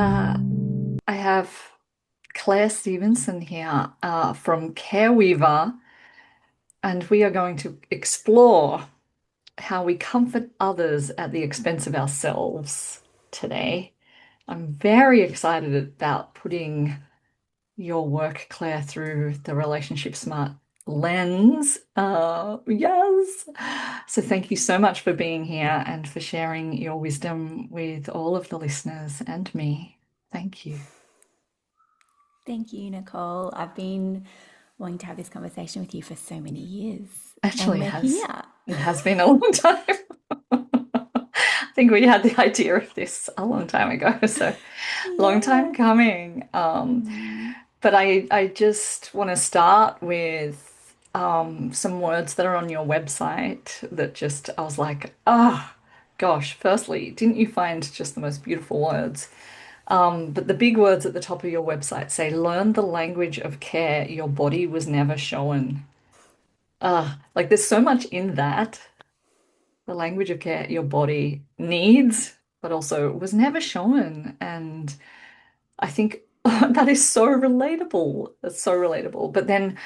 Uh, I have Claire Stephensen here from Careweaver, and we are going to explore how we comfort others at the expense of ourselves today. I'm very excited about putting your work, Claire, through the Relationship Smart lens. Yes. So thank you so much for being here and for sharing your wisdom with all of the listeners and me. Thank you. Thank you, Nicole. I've been wanting to have this conversation with you for so many years, and Actually, we're here. it has been a long time. I think we had the idea of this a long time ago, so long time Yeah. coming. Mm. But I just want to start with some words that are on your website that just I was like, ah, gosh. Firstly, didn't you find just the most beautiful words? But the big words at the top of your website say, "Learn the language of care your body was never shown." Like there's so much in that. The language of care your body needs, but also was never shown. And I think that is so relatable. That's so relatable. But then,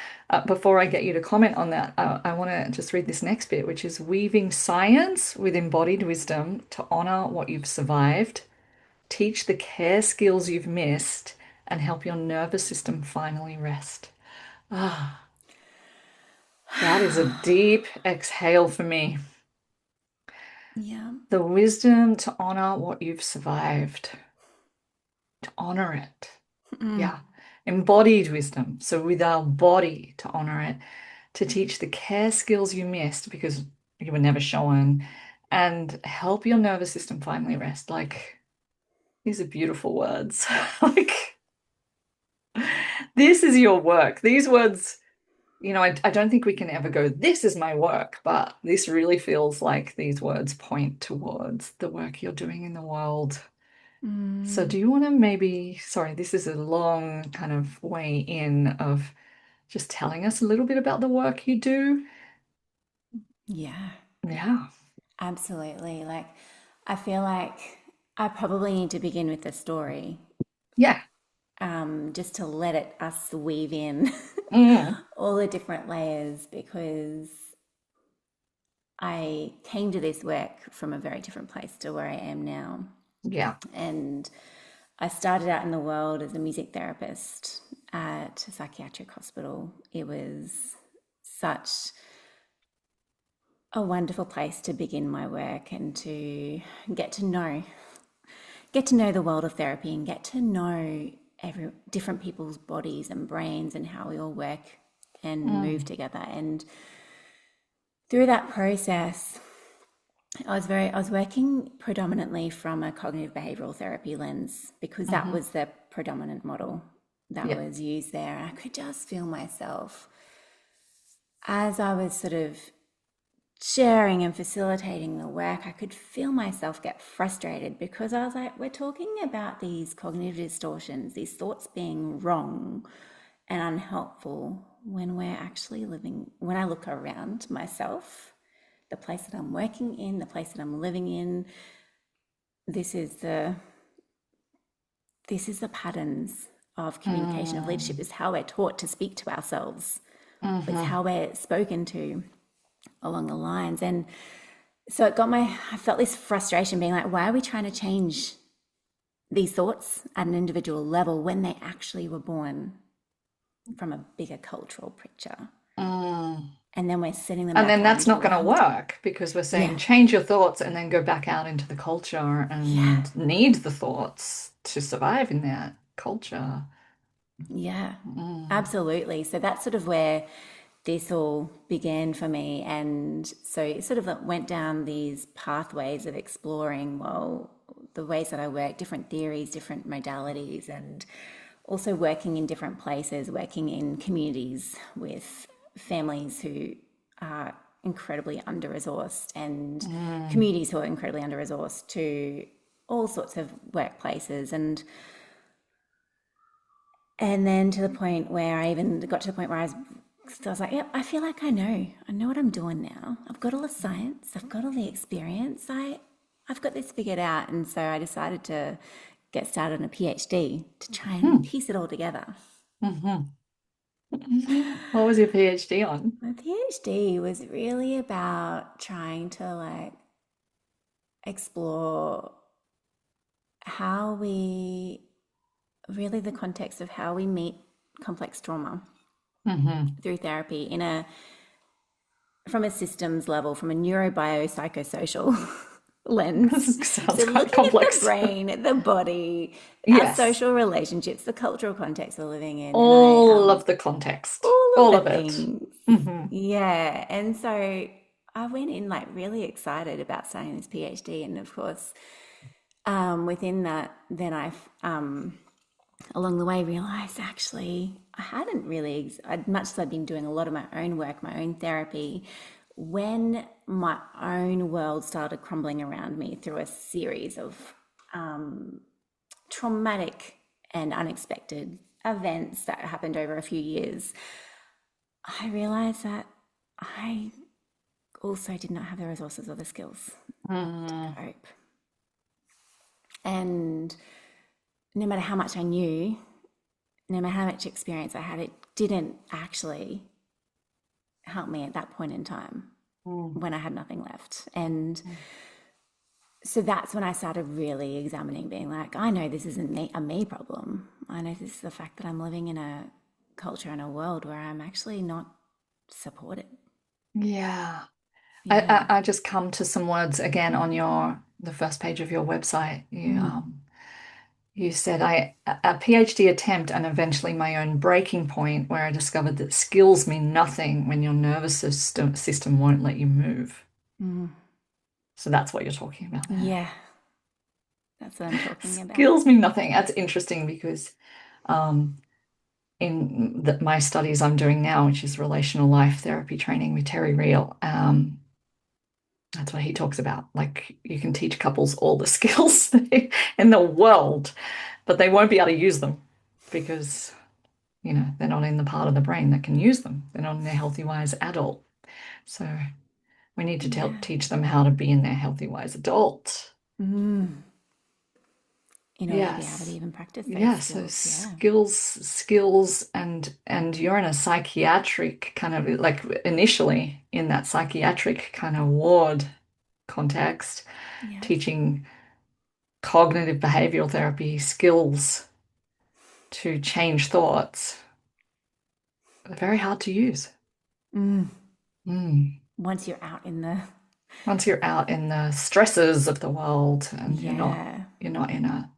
before I get you to comment on that, I want to just read this next bit, which is weaving science with embodied wisdom to honor what you've survived, teach the care skills you've missed, and help your nervous system finally rest. Ah, that is a deep exhale for me. Yeah. The wisdom to honor what you've survived, to honor it. Mm. Yeah. Embodied wisdom. So with our body to honor it, to teach the care skills you missed because you were never shown, and help your nervous system finally rest. Like, these are beautiful words. Like, this is your work. These words, I don't think we can ever go, this is my work, but this really feels like these words point towards the work you're doing in the world. So Mm. do you want to maybe, sorry, this is a long kind of way in of just telling us a little bit about the work you do? Yeah, Yeah. absolutely. Like, I feel like I probably need to begin with a story, Yeah. just to let it us weave in Mm. all the different layers because I came to this work from a very different place to where I am now. Yeah. And I started out in the world as a music therapist at a psychiatric hospital. It was such a wonderful place to begin my work and to get to know get to know the world of therapy and get to know every different people's bodies and brains and how we all work and move Mm. together. And through that process, I was working predominantly from a cognitive behavioral therapy lens because that Hmm. was the predominant model that Yeah. was used there. And I could just feel myself as I was sort of sharing and facilitating the work, I could feel myself get frustrated because I was like, we're talking about these cognitive distortions, these thoughts being wrong and unhelpful when we're actually living, when I look around myself, the place that I'm working in, the place that I'm living in, this is the this is the patterns of communication of leadership. Mm. Is how we're taught to speak to ourselves. It's Hmm. how we're spoken to along the lines. And so I felt this frustration being like, why are we trying to change these thoughts at an individual level when they actually were born from a bigger cultural picture? Mm. And then we're sending them And back then out that's into not the going to world. work because we're saying Yeah. change your thoughts and then go back out into the culture Yeah. and need the thoughts to survive in that culture. Yeah. Mm. Absolutely. So that's sort of where this all began for me. And so it sort of went down these pathways of exploring, well, the ways that I work, different theories, different modalities, and also working in different places, working in communities with families who are incredibly under resourced and Mm. communities who are incredibly under resourced to all sorts of workplaces and then to the point where I even got to the point where I was like, yep, I feel like I know what I'm doing now. I've got all the science, I've got all the experience, I've got this figured out. And so I decided to get started on a PhD to try and Hmm. piece it all together. Hmm. What was your PhD on? My PhD was really about trying to like explore how we really the context of how we meet complex trauma Hmm. through therapy in a from a systems level, from a neurobiopsychosocial lens. So, Sounds quite looking at the complex. brain, the body, our Yes, social relationships, the cultural context we're living in, and all of the context, all of all the of it. things. Hmm. Yeah. And so I went in like really excited about starting this PhD. And of course, within that, then along the way realized actually I hadn't really, as much as I'd been doing a lot of my own work, my own therapy, when my own world started crumbling around me through a series of traumatic and unexpected events that happened over a few years, I realized that I also did not have the resources or the skills to Mm. cope. And no matter how much I knew, no matter how much experience I had, it didn't actually help me at that point in time Mm. when I had nothing left. And so that's when I started really examining, being like, I know this isn't me, a me problem. I know this is the fact that I'm living in a culture and a world where I'm actually not supported. Yeah. Yeah. I just come to some words again on your the first page of your website. You said a PhD attempt and eventually my own breaking point where I discovered that skills mean nothing when your nervous system won't let you move. Mm. So that's what you're talking about there. Yeah. That's what I'm talking about. Skills mean nothing. That's interesting because um, in my studies I'm doing now, which is relational life therapy training with Terry Real, that's what he talks about. Like you can teach couples all the skills in the world, but they won't be able to use them because, they're not in the part of the brain that can use them. They're not in their healthy wise adult. So we need to Yeah. teach them how to be in their healthy wise adult. Mm. In order to be able to Yes. even practice those Yeah, so skills. Yeah. skills and you're in a psychiatric kind of like initially in that psychiatric kind of ward context, Yeah. teaching cognitive behavioral therapy skills to change thoughts are very hard to use. Mm. Mm. Once you're out in the, Once you're out in the stresses of the world and yeah. you're not in a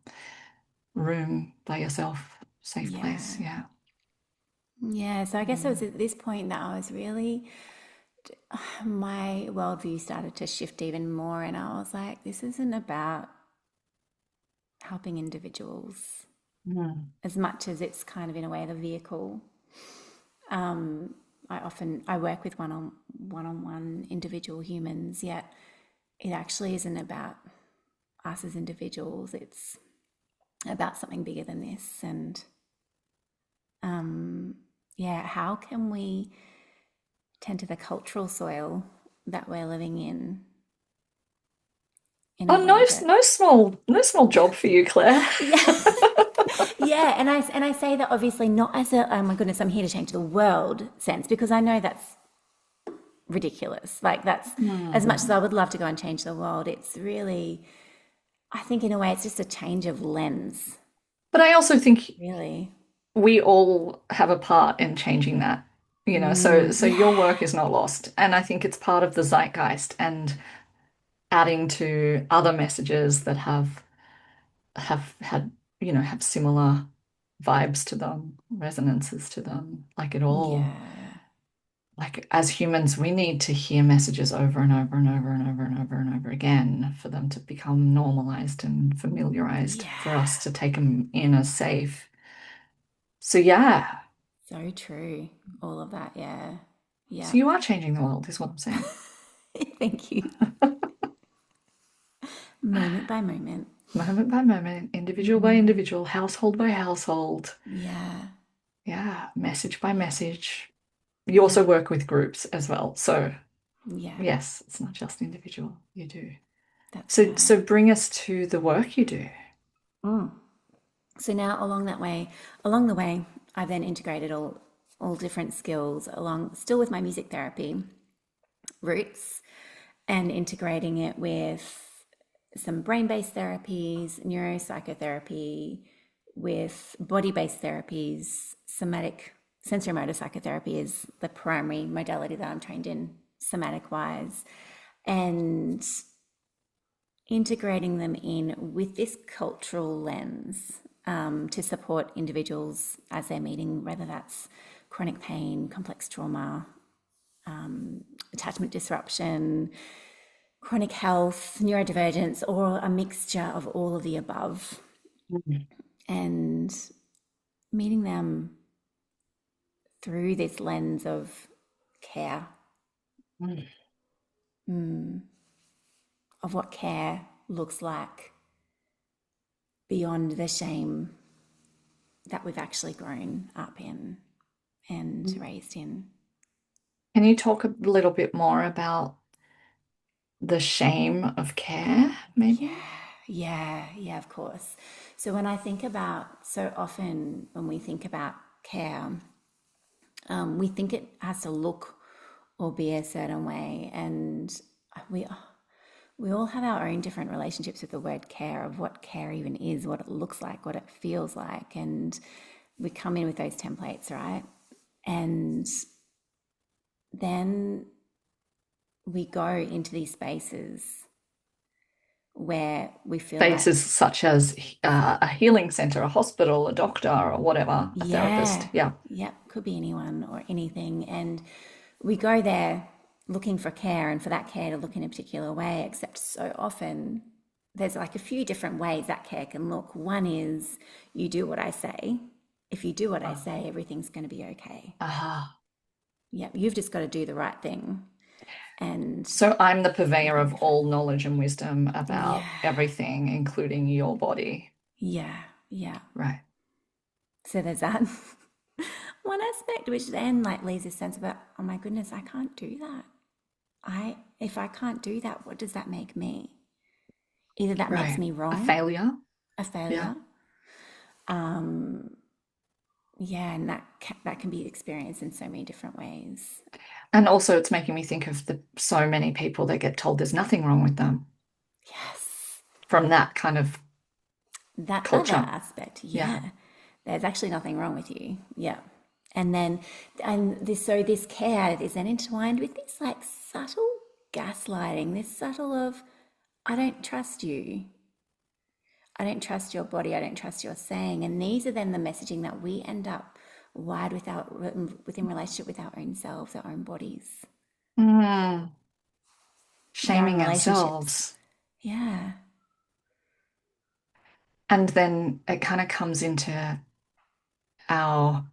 room by yourself, safe place. Yeah. Yeah. Yeah. So I guess it was Mm. at this point that I was really, my worldview started to shift even more. And I was like, this isn't about helping individuals Mm. as much as it's kind of in a way the vehicle. Um, I work with one-on-one individual humans, yet it actually isn't about us as individuals. It's about something bigger than this. And yeah, how can we tend to the cultural soil that we're living in a Oh, no, way that no small job for you, Claire. yeah. Yeah, and I say that obviously not as a oh my goodness, I'm here to change the world sense, because I know that's ridiculous. Like that's, as much as I Mhm. would love to go and change the world, it's really, I think in a way it's just a change of lens, But I also think really. we all have a part in changing that, so Yeah. your work is not lost. And I think it's part of the zeitgeist and adding to other messages that have had, have similar vibes to them, resonances to them. Like it all, Yeah. like as humans, we need to hear messages over and over and over and over and over and over again for them to become normalized and familiarized for us Yeah. to take them in as safe. So yeah, So true. All of that. Yeah. so Yeah. you are changing the world, is what I'm saying. Thank you. Moment by moment. Moment by moment, individual by Mm. individual, household by household. Yeah. Yeah, message by message. You Yeah. also work with groups as well. So Yeah. yes, it's not just individual. You do. That's So right. bring us to the work you do. Mm. So now along the way, I've then integrated all different skills along, still with my music therapy roots, and integrating it with some brain-based therapies, neuropsychotherapy, with body-based therapies, somatic sensory-motor psychotherapy is the primary modality that I'm trained in, somatic-wise, and integrating them in with this cultural lens to support individuals as they're meeting, whether that's chronic pain, complex trauma, attachment disruption, chronic health, neurodivergence, or a mixture of all of the above, Mm. and meeting them through this lens of care, Mm. of what care looks like beyond the shame that we've actually grown up in and Mm. raised in. Can you talk a little bit more about the shame of care, Yeah, maybe? yeah, of course. So when I think about, so often when we think about care, we think it has to look or be a certain way, and we we all have our own different relationships with the word care, of what care even is, what it looks like, what it feels like, and we come in with those templates, right? And then we go into these spaces where we feel like, Spaces such as a healing center, a hospital, a doctor, or whatever, a therapist. yeah, Yeah. yeah, could be anyone or anything. And we go there looking for care and for that care to look in a particular way, except so often there's like a few different ways that care can look. One is you do what I say. If you do what I Oh. say, everything's going to be okay. Ah. Yep, you've just got to do the right thing. And So I'm the purveyor nothing of different. all knowledge and wisdom Yeah, about everything, including your body. yeah, yeah. Right. So there's that one aspect which then like leaves a sense of, oh my goodness, I can't do that. If I can't do that, what does that make me? Either that makes Right. me A wrong, failure. a Yeah. failure, yeah, and that can be experienced in so many different ways. And also, it's making me think of the so many people that get told there's nothing wrong with them Yes, from that kind of that other culture. aspect, Yeah. yeah, there's actually nothing wrong with you, yeah, and then this care is then intertwined with this like subtle gaslighting, this subtle of I don't trust you. I don't trust your body. I don't trust your saying. And these are then the messaging that we end up wired within relationship with our own selves, our own bodies, Mm. with our own Shaming relationships. ourselves. Yeah. And then it kind of comes into our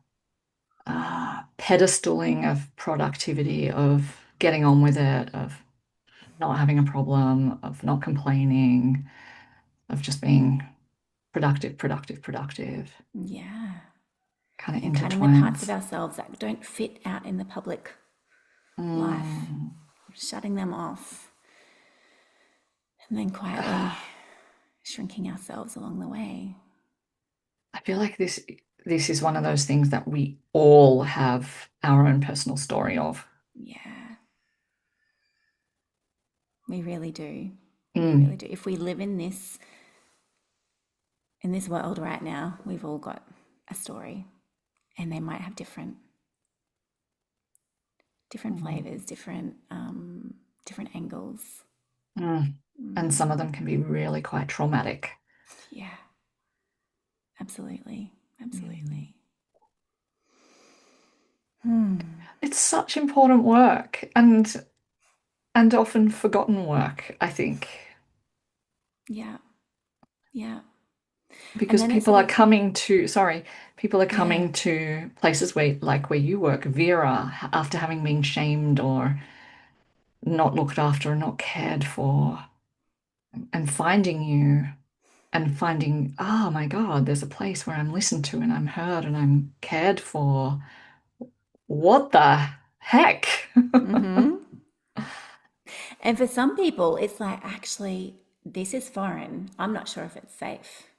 pedestaling of productivity, of getting on with it, of not having a problem, of not complaining, of just being productive, productive, productive. Yeah. Kind of And cutting the parts of intertwines. ourselves that don't fit out in the public life, Mm. shutting them off, and then quietly shrinking ourselves along the way. I feel like this is one of those things that we all have our own personal story of. Yeah. We really do. We really Mm. do. If we live in this world right now, we've all got a story, and they might have different Mm. flavors, different angles. Mm. And some of them Mm, can be really quite traumatic. yeah, absolutely, Mm. absolutely. Hmm. It's such important work and often forgotten work, I think, Yeah, yeah. And because then it people sort are of, coming to, sorry, people are yeah, coming to places where you work, Vera, after having been shamed or not looked after or not cared for, and finding you and finding, oh my God, there's a place where I'm listened to and I'm heard and I'm cared for. What the heck? mm-hmm. And for some people, it's like, actually, this is foreign. I'm not sure if it's safe.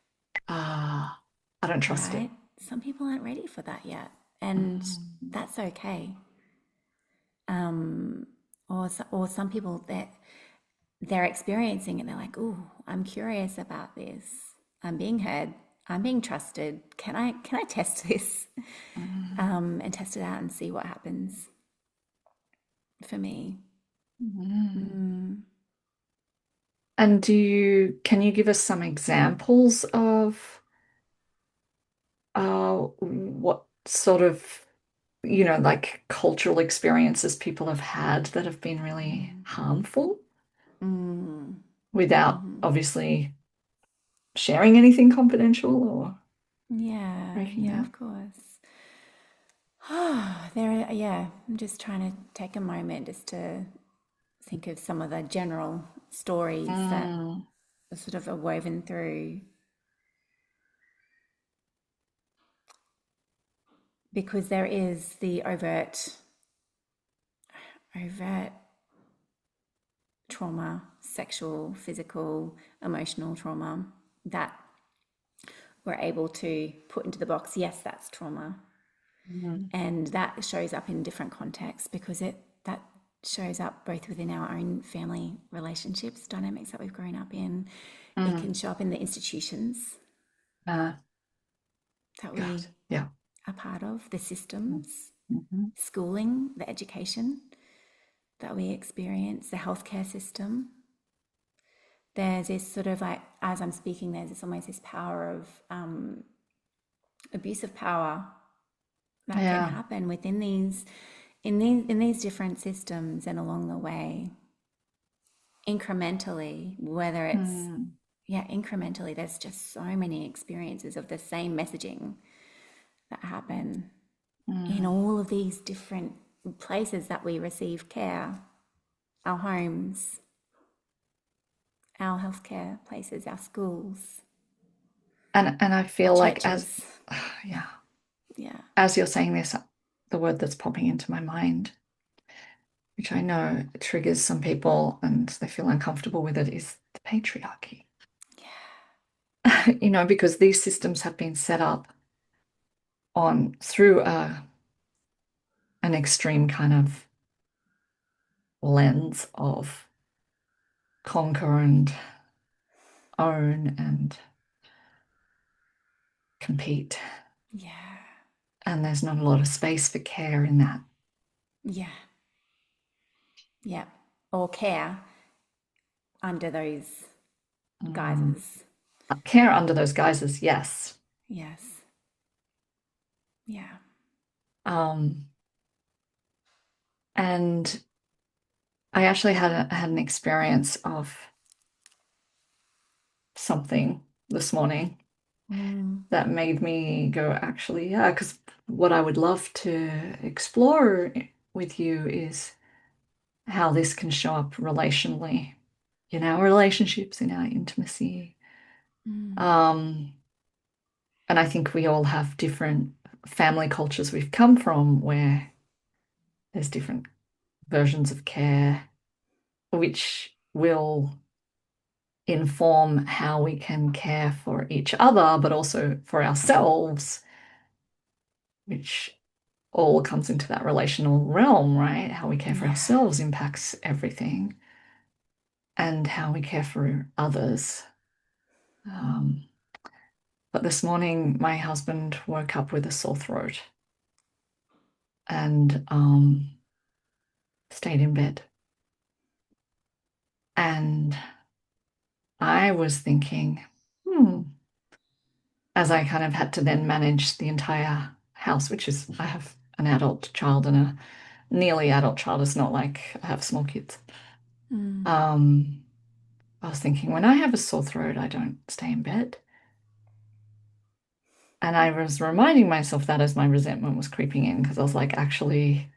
Ah. I don't trust it. right? Some people aren't ready for that yet, and Mm, that's okay. Um, or some people that they're experiencing it, they're like, "Oh, I'm curious about this. I'm being heard. I'm being trusted. Can I test this mm, and test it out and see what happens for me?" mm. Mm, And can you give us some examples of what sort of, like cultural experiences people have had that have been really mm, harmful mm, without mm. obviously sharing anything confidential or Yeah, breaking yeah, that? of course. Yeah, I'm just trying to take a moment just to think of some of the general stories that Mm, sort of are woven through because there is the overt trauma, sexual, physical, emotional trauma that we're able to put into the box. Yes, that's trauma. mm, And that shows up in different contexts because it that shows up both within our own family relationships, dynamics that we've grown up in. It mm. can show up in the institutions Uh, that God, we yeah. are part of, the Mm, systems, mhm, schooling, the education that we experience, the healthcare system. There's this sort of like, as I'm speaking, there's this almost this power of abuse of power that can yeah. happen within these different systems and along the way, incrementally, whether it's Mm, yeah, incrementally, there's just so many experiences of the same messaging that happen in mm, all of these different places that we receive care, our homes, our healthcare places, our schools, and I our feel like churches. yeah, Yeah. as you're saying this, the word that's popping into my mind, which I know triggers some people and they feel uncomfortable with it, is the patriarchy. Because these systems have been set up on through an extreme kind of lens of conquer and own and compete. Yeah. And there's not a lot of space for care in that. Yeah. Yeah. Or care under those Mm. guises. Care under those guises, yes. Yes. Yeah. Um, and I actually had an experience of something this morning Mm, that made me go, actually, yeah, because what I would love to explore with you is how this can show up relationally in our relationships, in our intimacy. mm, Um, and I think we all have different family cultures we've come from where there's different versions of care, which will inform how we can care for each other, but also for ourselves, which all comes into that relational realm, right? How we care for yeah. ourselves impacts everything, and how we care for others. Um, but this morning, my husband woke up with a sore throat and stayed in bed. And I was thinking, as I kind of had to then manage the entire house, which is, I have an adult child and a nearly adult child. It's not like I have small kids. Mm, Um, I was thinking, when I have a sore throat, I don't stay in bed. And I was reminding myself that as my resentment was creeping in, because I was like, actually,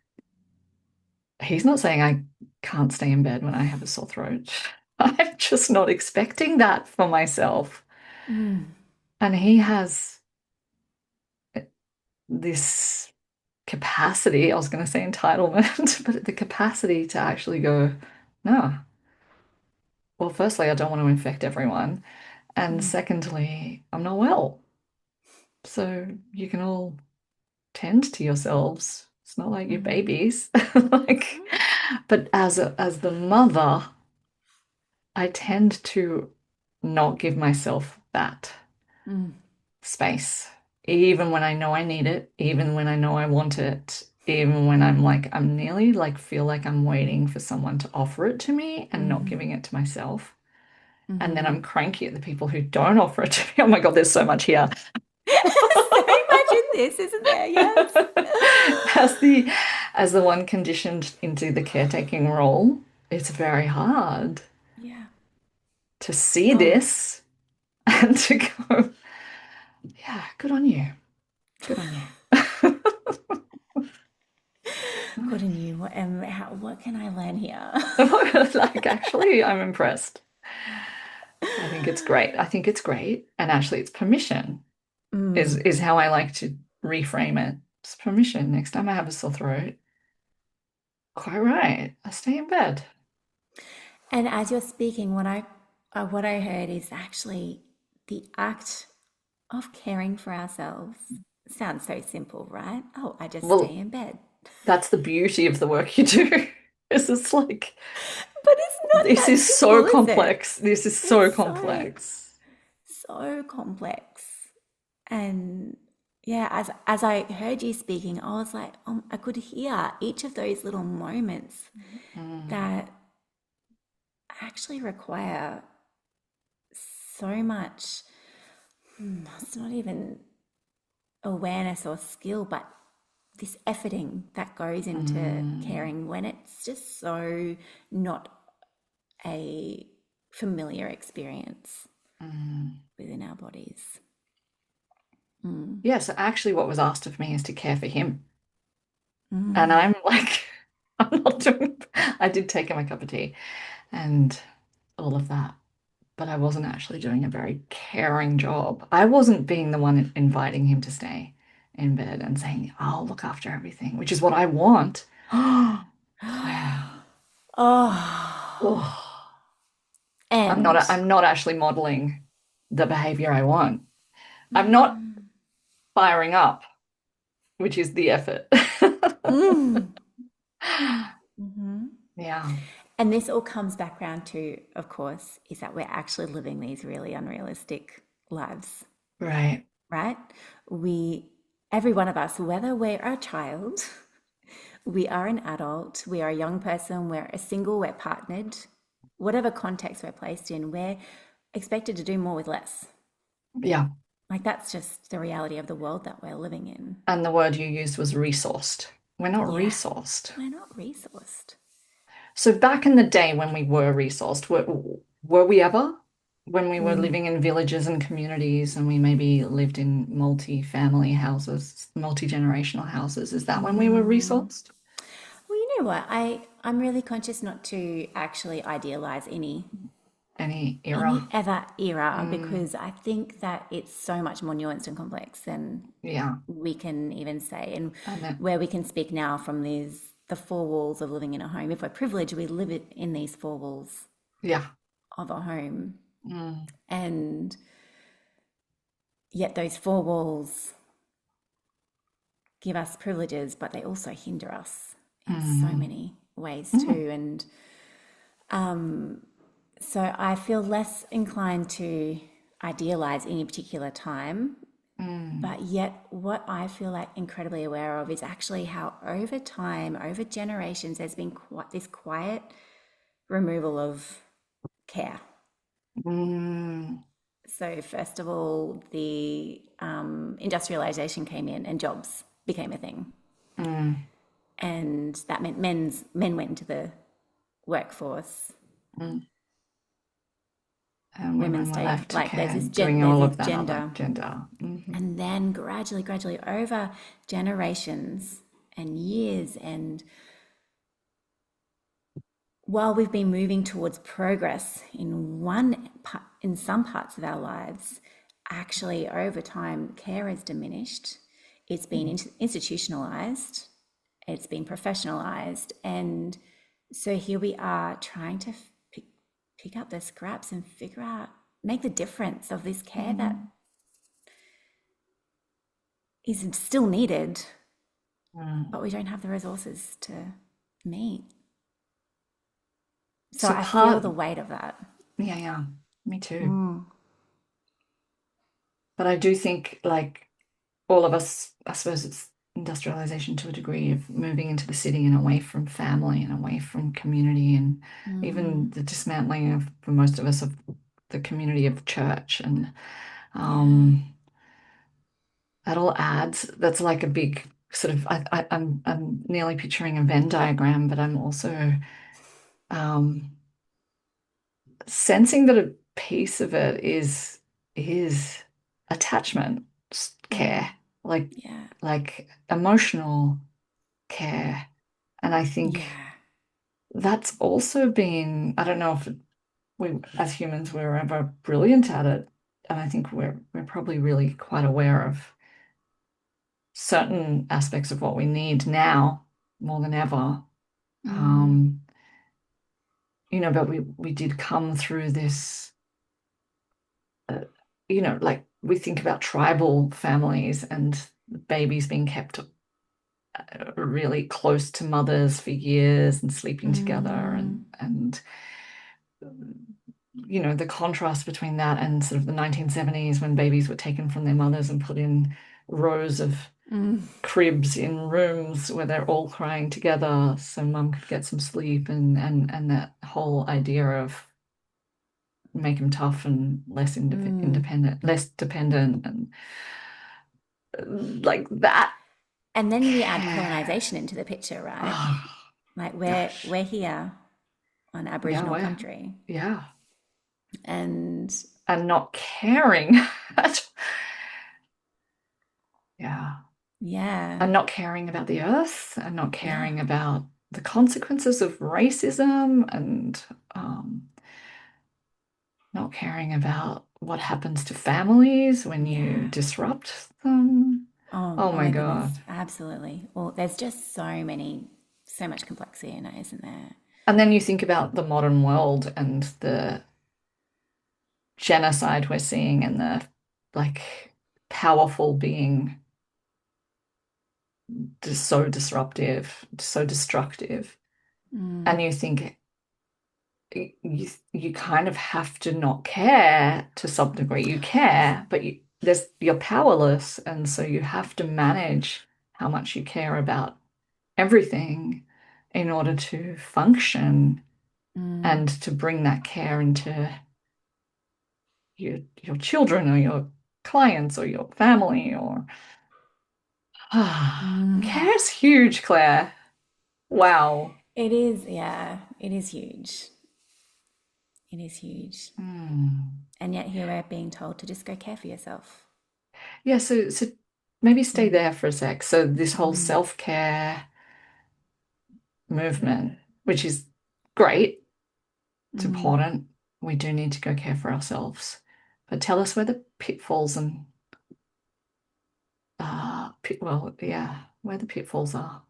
he's not saying I can't stay in bed when I have a sore throat. I'm just not expecting that for myself. mm, And he has this capacity, I was going to say entitlement, but the capacity to actually go, no. Well, firstly, I don't want to infect everyone. And mm, secondly, I'm not well. So you can all tend to yourselves. It's not like you're Mm-hmm. babies. Like, but as the mother, I tend to not give myself that Mm-hmm. space, even when I know I need it, even when I know I want it, even when I'm like, I'm nearly like feel like I'm waiting for someone to offer it to me and not Mm-hmm. giving it to myself. And then Mm-hmm. I'm cranky at the people who don't offer it to me. Oh my God, there's so much here. So much in this, isn't there? Yes. As the as the one conditioned into the caretaking role, it's very hard Yeah. to see Oh, this and to go, yeah, good on you. Good on you. good on you. What can I learn here? Like, actually, I'm impressed. I think it's great. I think it's great. And actually, it's permission Mm. is how I like to reframe it. It's permission. Next time I have a sore throat, quite right. I stay in bed. And as you're speaking, what I heard is actually the act of caring for ourselves sounds so simple, right? Oh, I just stay Well, in bed. that's the beauty of the work you do. Is it's like But it's not this that is so simple, is it? complex. This is so It's so, complex. so complex. And yeah, as I heard you speaking, I was like, I could hear each of those little moments Mm, that actually require so much. It's not even awareness or skill, but this efforting that goes into mm, caring when it's just so not a familiar experience mm. within our bodies. Yeah, so actually what was asked of me is to care for him. And Mm. I'm like, I'm not doing, I did take him a cup of tea and all of that, but I wasn't actually doing a very caring job. I wasn't being the one inviting him to stay in bed and saying, I'll look after everything, which is what I want. Claire. Oh, Oh, and I'm not actually modeling the behavior I want. I'm not firing up, which is the effort. mm. Hmm. Yeah, And this all comes back round to, of course, is that we're actually living these really unrealistic lives, right. right? Every one of us, whether we're a child, we are an adult, we are a young person, we're a single, we're partnered, whatever context we're placed in, we're expected to do more with less. Yeah. Like that's just the reality of the world that we're living in. And the word you used was resourced. We're not Yeah, resourced. we're not resourced. So back in the day when we were resourced, were we ever? When we were living in villages and communities and we maybe lived in multi-family houses, multi-generational houses, is that when we were resourced? Well, you know what? I'm really conscious not to actually idealize Any any era? other era Mm, because I think that it's so much more nuanced and complex than yeah. we can even say, and And then, where we can speak now from the four walls of living in a home. If we're privileged, we live in these four walls yeah. of a home, Mm, and yet those four walls give us privileges, but they also hinder us in so mm, many ways mm, too. And so I feel less inclined to idealize any particular time. mm, But yet, what I feel like incredibly aware of is actually how over time, over generations, there's been quite this quiet removal of care. mm, So, first of all, the industrialization came in and jobs became a thing. mm, And that meant men went into the workforce, mm. And women women were stayed. left to Like care, doing there's all this of that other gender. gender. And then gradually over generations and years and while we've been moving towards progress in some parts of our lives, actually over time care has diminished. It's been Mm, institutionalized, it's been professionalized, and so here we are trying to pick up the scraps and figure out, make the difference of this care that mm, is still needed, Mm. but we don't have the resources to meet. So So I feel part, the weight of that. yeah, yeah, me too. Mm, But I do think like all of us, I suppose it's industrialization to a degree of moving into the city and away from family and away from community and even mm, the dismantling of, for most of us, of the community of church and yeah. um that all adds, that's like a big sort of I'm nearly picturing a Venn diagram, but I'm also um sensing that a piece of it is attachment care, Mm, like yeah. like emotional care. And I think Yeah. that's also been, I don't know if we as humans we're ever brilliant at it. And I think we're probably really quite aware of certain aspects of what we need now more than ever. Mm, Um, but we did come through this, uh, like we think about tribal families and babies being kept really close to mothers for years and sleeping together mm, and the contrast between that and sort of the 1970s when babies were taken from their mothers and put in rows of mm, cribs in rooms where they're all crying together so mum could get some sleep and that whole idea of make them tough and mm. independent, less dependent and like that And then we add care. colonization into the picture, right? Oh Like gosh. we're here on Yeah, Aboriginal we're country, yeah. and And not caring. Yeah. yeah, And not caring about the earth and not yeah, caring about the consequences of racism and not caring about what happens to families when you yeah. disrupt them. Oh, Oh oh my my God. goodness, absolutely. Well, there's just so much complexity in it, isn't there? And then you think about the modern world and the genocide we're seeing and the like powerful being just so disruptive, so destructive. Mm, And you think you kind of have to not care to some degree. You care, but you're powerless, and so you have to manage how much you care about everything in order to function mm, and to bring that care into your children or your clients or your family or mm. care is huge, Claire. Wow. It is, yeah, it is huge. It is huge. Hmm. And yet here we're being told to just go care for yourself. Yeah, so maybe stay Mm, there for a sec. So this whole mm, self-care movement, which is great, it's mm. important. We do need to go care for ourselves. But tell us where the pitfalls and well, yeah, where the pitfalls are.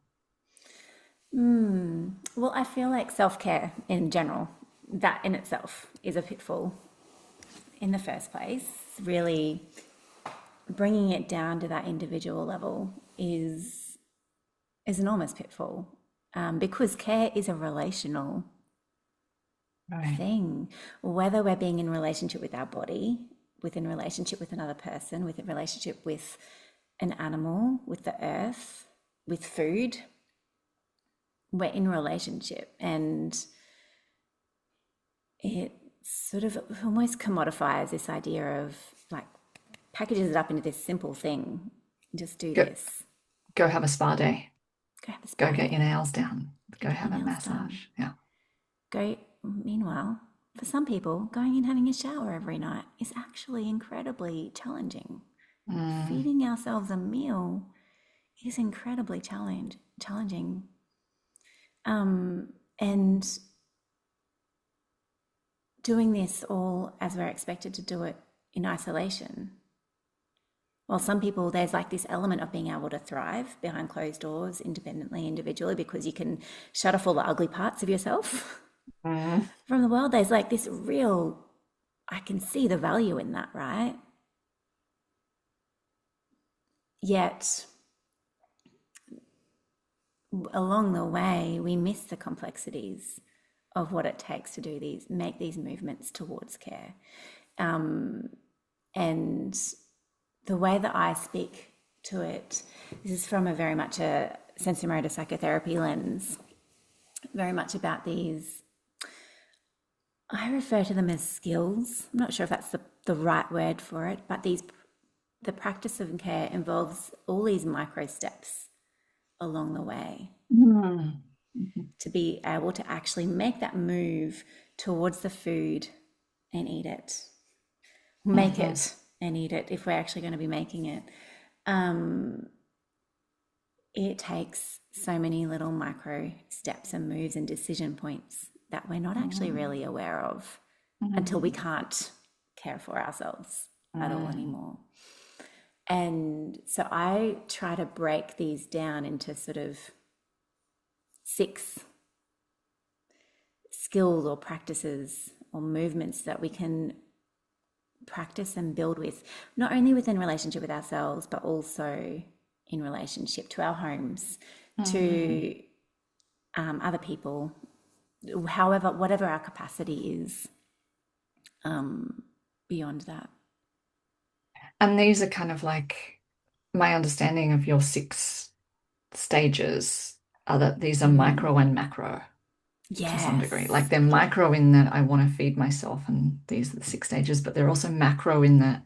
Well, I feel like self care in general, that in itself is a pitfall in the first place. Really bringing it down to that individual level is an enormous pitfall because care is a relational Right. thing. Whether we're being in relationship with our body, within relationship with another person, within relationship with an animal, with the earth, with food, we're in relationship, and it sort of almost commodifies this idea of like packages it up into this simple thing. Just do Go this. go have a spa day. Go have a Go spa get your day. nails done. Go Go get your have a nails done. massage. Yeah. Go. Meanwhile, for some people, going and having a shower every night is actually incredibly challenging. Mm, Feeding ourselves a meal is incredibly challenging. And doing this all as we're expected to do it in isolation. Well, some people, there's like this element of being able to thrive behind closed doors, independently, individually, because you can shut off all the ugly parts of yourself mm. from the world. There's like this real, I can see the value in that, right? Yet along the way, we miss the complexities of what it takes to do these, make these movements towards care. And the way that I speak to it, this is from a very much a sensory psychotherapy lens, very much about these, I refer to them as skills. I'm not sure if that's the right word for it, but the practice of care involves all these micro steps along the way Mm. Mhm. to be able to actually make that move towards the food and eat it, make Mhm. it and eat it if we're actually going to be making it. Um, it takes so many little micro steps and moves and decision points that we're not actually Mhm. really aware of until we Mhm. can't care for ourselves at all Mm. anymore. And so I try to break these down into sort of 6 skills or practices or movements that we can practice and build with, not only within relationship with ourselves, but also in relationship to our homes, Mhm. to other people, however, whatever our capacity is beyond that. And these are kind of like my understanding of your 6 stages are that these are Mm. micro and macro to some degree. Like Yes. they're micro in that I want to feed myself, and these are the 6 stages, but they're also macro in that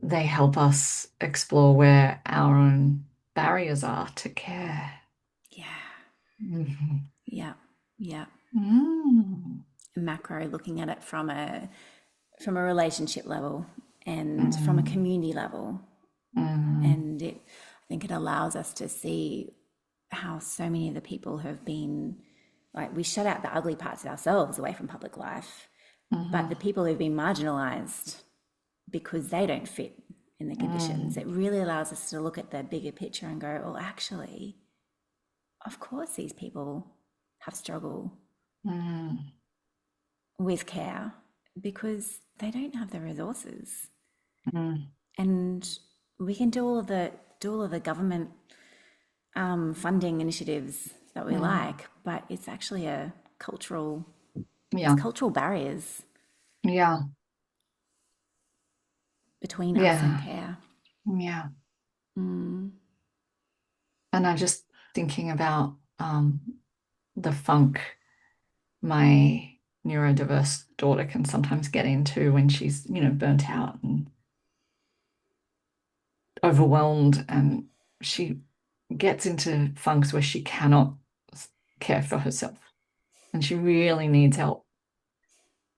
they help us explore where our own barriers are to care. Yeah. Mhm. Yeah. Yeah. Mm. Macro, looking at it from a relationship level and from a Mm. community level. Mm. And I think it allows us to see how so many of the people have been, like, we shut out the ugly parts of ourselves away from public life, but the Mhm. people who've been marginalized because they don't fit in the conditions, Mm. it really allows us to look at the bigger picture and go, well, actually, of course, these people have struggle Mm. with care because they don't have the resources. Mm. And we can do all of the government funding initiatives that we Mm. like, but it's actually it's Yeah. cultural barriers Yeah. between us and Yeah. care. Yeah. Mm. And I'm just thinking about the funk my neurodiverse daughter can sometimes get into when she's, burnt out and overwhelmed, and she gets into funks where she cannot care for herself and she really needs help.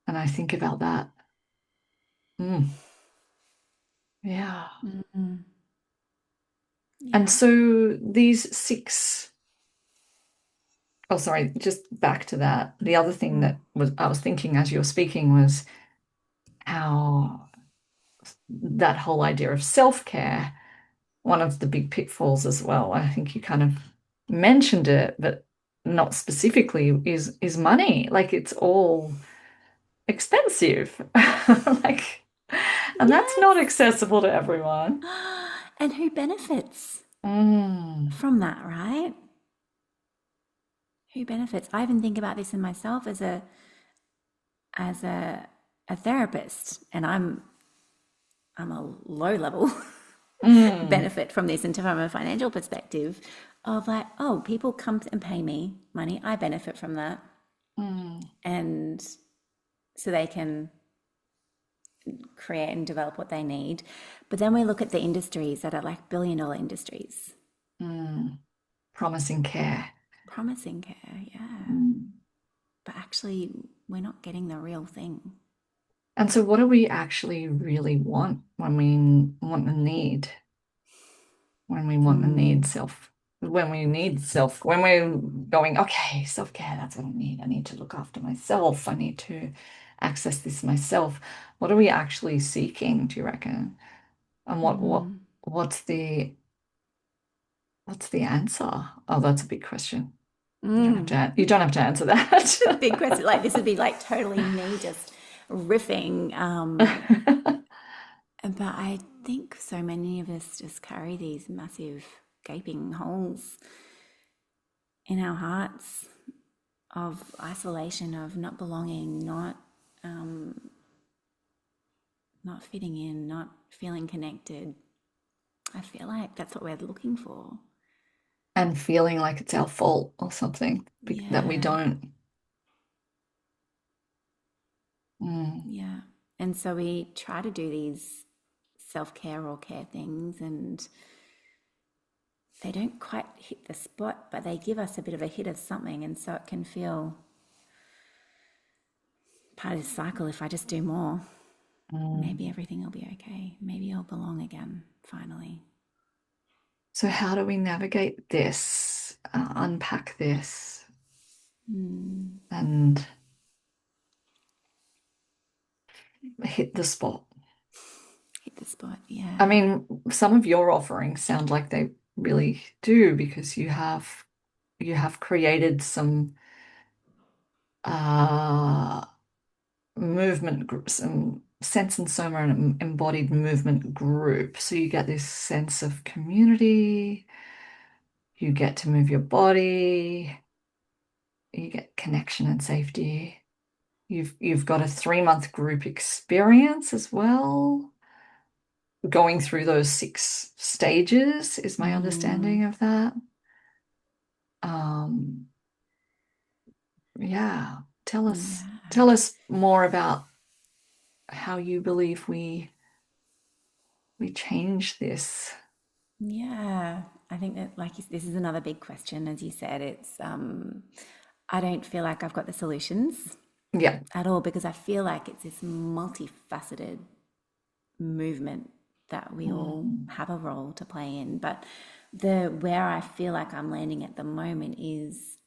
And I think about that. Mm, yeah. Mm-mm. And Yeah. so these 6, oh, sorry, just back to that. The other thing Mm. that was I was thinking as you were speaking was how that whole idea of self-care, one of the big pitfalls as well. I think you kind of mentioned it, but not specifically, is money. Like it's all expensive. Like, and that's not Yes. accessible to everyone. And who benefits Mm, from that, right? Who benefits? I even think about this in myself as a therapist, and I'm a low level mm, benefit from this, and from a financial perspective, of like, oh, people come and pay me money, I benefit from that, mm, and so they can create and develop what they need. But then we look at the industries that are like billion-dollar industries, mm. Promising care. promising care, yeah, Mm. but actually we're not getting the real thing. And so, what do we actually really want when we want and need? When we want and need Mm, self, when we need self, when we're going, okay, self-care, that's what I need. I need to look after myself. I need to access this myself. What are we actually seeking, do you reckon? And mm, what's the answer? Oh, that's a big question. mm. You don't have to answer that. Big question. Like, this would be like totally me just riffing, But I think so many of us just carry these massive gaping holes in our hearts of isolation, of not belonging, not fitting in, not feeling connected. I feel like that's what we're looking for. And feeling like it's our fault or something that we Yeah, don't. Mm, yeah. And so we try to do these self care or care things, and they don't quite hit the spot, but they give us a bit of a hit of something. And so it can feel part of the cycle. If I just do more, maybe mm. everything will be okay. Maybe I'll belong again, finally. So how do we navigate this, unpack this, Mm, and hit the spot? hit the spot, I yeah. mean, some of your offerings sound like they really do because you have created some uh movement groups, some sense and soma and embodied movement group. So you get this sense of community, you get to move your body, you get connection and safety. You've got a 3 month group experience as well. Going through those 6 stages is my Mm, understanding of that. Um, yeah, yeah. tell us more about how you believe we change this. Yeah, I think that this is another big question, as you said. It's I don't feel like I've got the solutions Yeah. at all because I feel like it's this multifaceted movement that we all Mm, have a role to play in. But the where I feel like I'm landing at the moment is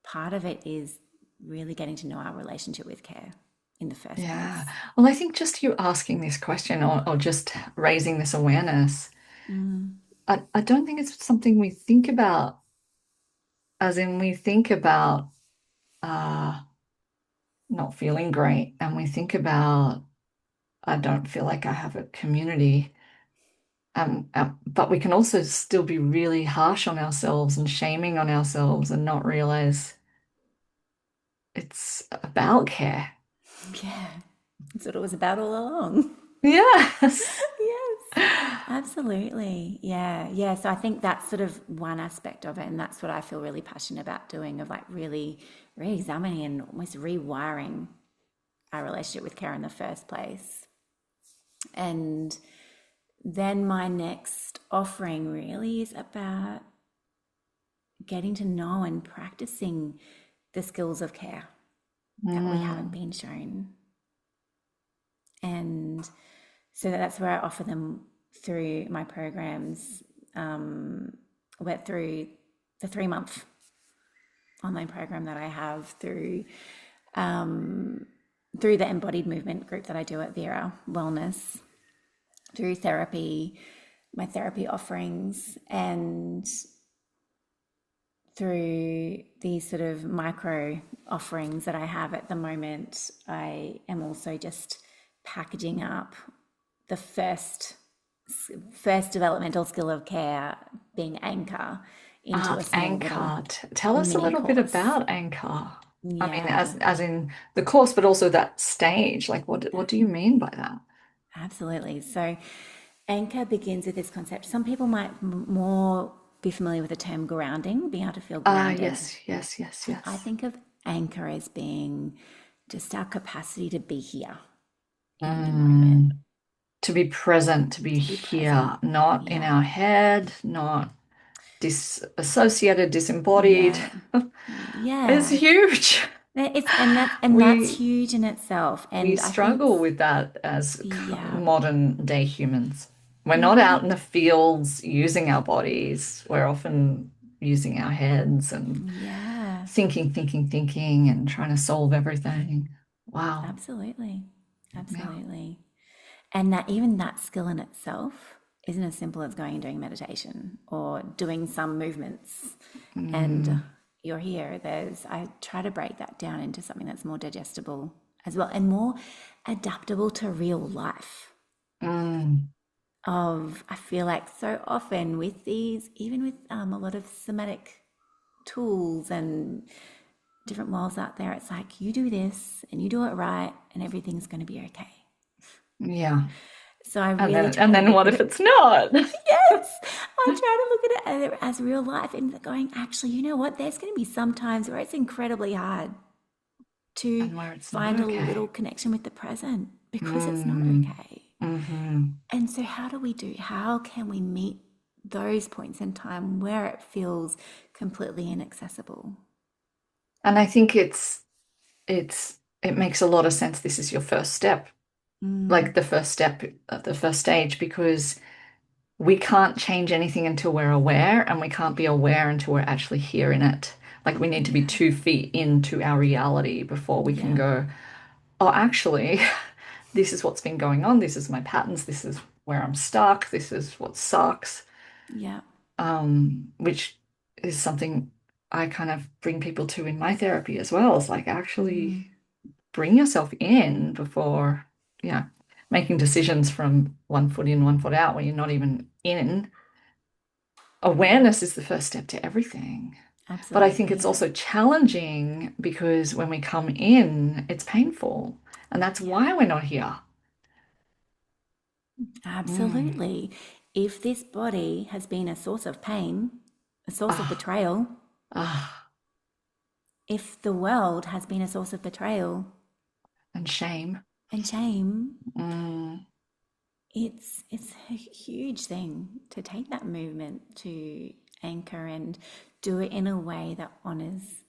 part of it is really getting to know our relationship with care in the first yeah. place. Well, I think just you asking this question or just raising this awareness, Mm, I don't think it's something we think about, as in we think about uh not feeling great and we think about I don't feel like I have a community. But we can also still be really harsh on ourselves and shaming on ourselves and not realize it's about care. yeah, that's what it was about all along. Yes. Yes, absolutely. Yeah, yeah. So I think that's sort of one aspect of it, and that's what I feel really passionate about doing, of like really re-examining and almost rewiring our relationship with care in the first place. And then my next offering really is about getting to know and practicing the skills of care that we haven't Mm. been shown. And so that's where I offer them through my programs. Went through the 3 month online program that I have through the embodied movement group that I do at Vera Wellness, through therapy, my therapy offerings, and through these sort of micro offerings that I have at the moment. I am also just packaging up the first developmental skill of care, being anchor, into a small little Anchor. Tell us a mini little bit course. about Anchor. I mean, Yeah, as in the course, but also that stage. Like, what do you mean by that? absolutely. So, anchor begins with this concept. Some people might more be familiar with the term grounding, being able to feel Ah, grounded. yes, yes, yes, I yes. think of anchor as being just our capacity to be here in the moment, Mm. To be present, to be to be present. here, not in Yeah, our head, not disassociated, disembodied. yeah, It's yeah. huge. And that's We huge in itself. we And I think, struggle with that as yeah, modern day humans. We're not mm-hmm, out in the fields using our bodies. We're often using our heads and yeah, thinking, and trying to solve everything. Wow. absolutely, Yeah. absolutely. And that even that skill in itself isn't as simple as going and doing meditation or doing some movements and Mm, you're here. I try to break that down into something that's more digestible as well and more adaptable to real life. Mm, of, I feel like so often with these, even with a lot of somatic tools and different walls out there, it's like you do this and you do it right and everything's going to be okay. yeah. So I And really then try and to then look what at if it. it's not? Yes, I try to look at it as real life and going, actually, you know what? There's going to be some times where it's incredibly hard to And where it's not find a little okay. connection with the present because it's not Mm, okay. hmm. And so, how can we meet those points in time where it feels completely inaccessible? And I think it makes a lot of sense. This is your first step, like Mm, the first step, the first stage, because we can't change anything until we're aware, and we can't be aware until we're actually here in it. Like we need to be yeah, 2 feet into our reality before we can yeah, go, oh, actually, this is what's been going on. This is my patterns. This is where I'm stuck. This is what sucks. yeah, Which is something I kind of bring people to in my therapy as well. It's like actually mm, bring yourself in before, yeah, making decisions from 1 foot in, 1 foot out when you're not even in. yeah, Awareness is the first step to everything. But I think absolutely, it's yeah, also challenging because when we come in, it's painful. And that's yeah, why we're not here. Mm. absolutely. If this body has been a source of pain, a source of Ah, betrayal, ah, if the world has been a source of betrayal and shame. and shame, Mm, it's a huge thing to take that movement to anchor and do it in a way that honors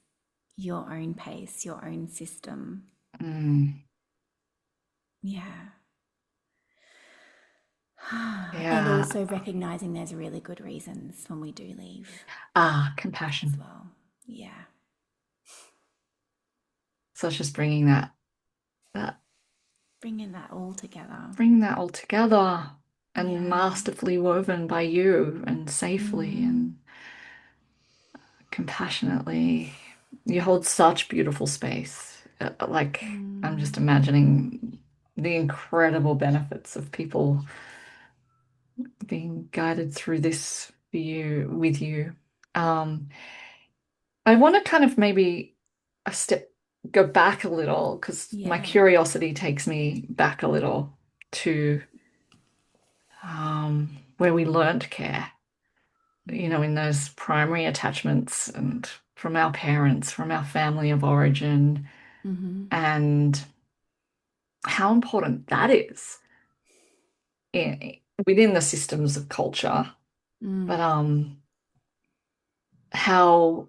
your own pace, your own system. mm, Yeah. And yeah. also recognizing there's really good reasons when we do leave Ah, as compassion. well. Yeah. So it's just bringing that, Bringing that all together. bringing that all together and Yeah. masterfully woven by you and safely Mm, and compassionately. You hold such beautiful space. Like, I'm just mm, imagining the incredible benefits of people being guided through this for you, with you. Um, I want to kind of maybe a step go back a little because my yeah. curiosity takes me back a little to where we learned care, Mm, in those primary attachments and from our parents, from our family of origin, mm-hmm, and how important that is in, within the systems of culture, mm, but how